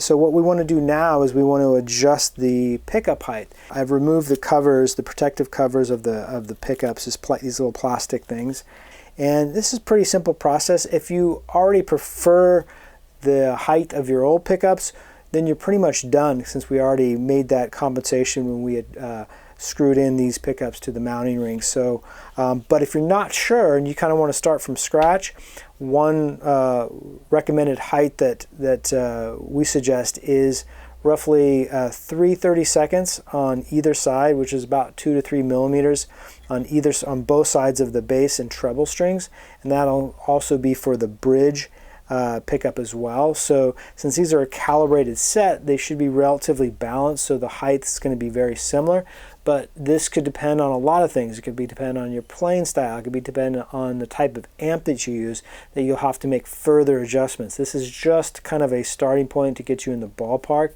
So what we want to do now is we want to adjust the pickup height. I've removed the covers, the protective covers of the pickups, these little plastic things. And this is a pretty simple process. If you already prefer the height of your old pickups, then you're pretty much done, since we already made that compensation when we had screwed in these pickups to the mounting ring. So, but if you're not sure and you kind of want to start from scratch, one recommended height that we suggest is roughly 3/32 on either side, which is about 2 to 3 millimeters on both sides of the bass and treble strings, and that'll also be for the bridge pickup as well. So since these are a calibrated set, they should be relatively balanced, so the height is going to be very similar. But this could depend on a lot of things. It could be dependent on your playing style. It could be dependent on the type of amp that you use, that you'll have to make further adjustments. This is just kind of a starting point to get you in the ballpark,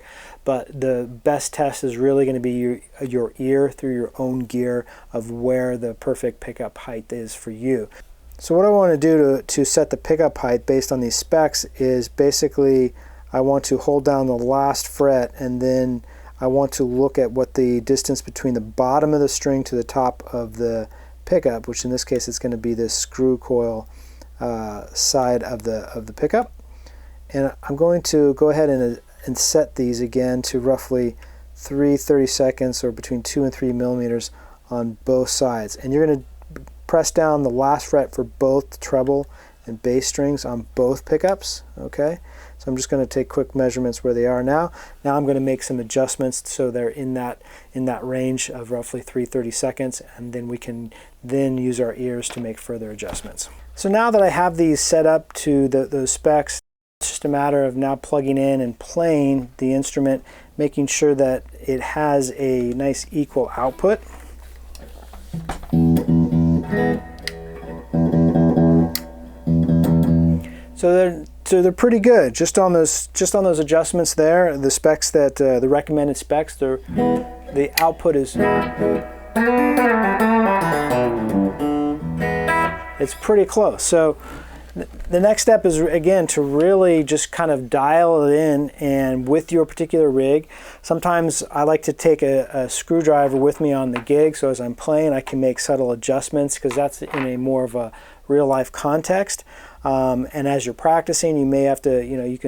but the best test is really going to be your ear through your own gear of where the perfect pickup height is for you. So what I want to do to set the pickup height based on these specs is basically I want to hold down the last fret, and then I want to look at what the distance between the bottom of the string to the top of the pickup, which in this case is going to be this screw coil side of the pickup. And I'm going to go ahead and set these again to roughly 3/32 or between 2 and 3 millimeters on both sides. And you're going to press down the last fret for both treble and bass strings on both pickups. Okay, so I'm just going to take quick measurements where they are now. Now I'm going to make some adjustments so they're in that range of roughly 3/32, and then we can use our ears to make further adjustments. So now that I have these set up to those specs, it's just a matter of now plugging in and playing the instrument, making sure that it has a nice equal output. So they're pretty good. Just on those adjustments there, the specs that the recommended specs, the output is it's pretty close. So the next step is again to really just kind of dial it in, and with your particular rig. Sometimes I like to take a screwdriver with me on the gig, so as I'm playing I can make subtle adjustments, because that's in a more of a real life context. And as you're practicing, you may have to,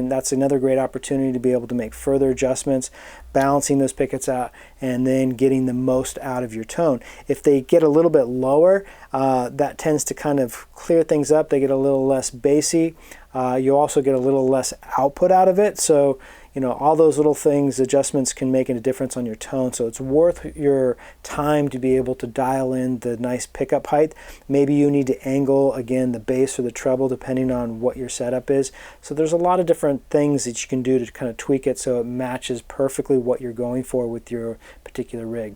that's another great opportunity to be able to make further adjustments, balancing those pickets out, and then getting the most out of your tone. If they get a little bit lower, that tends to kind of clear things up. They get a little less bassy. You also get a little less output out of it. So, all those little things, adjustments can make a difference on your tone. So it's worth your time to be able to dial in the nice pickup height. Maybe you need to angle, again, the bass or the treble depending on what your setup is. So there's a lot of different things that you can do to kind of tweak it so it matches perfectly what you're going for with your particular rig.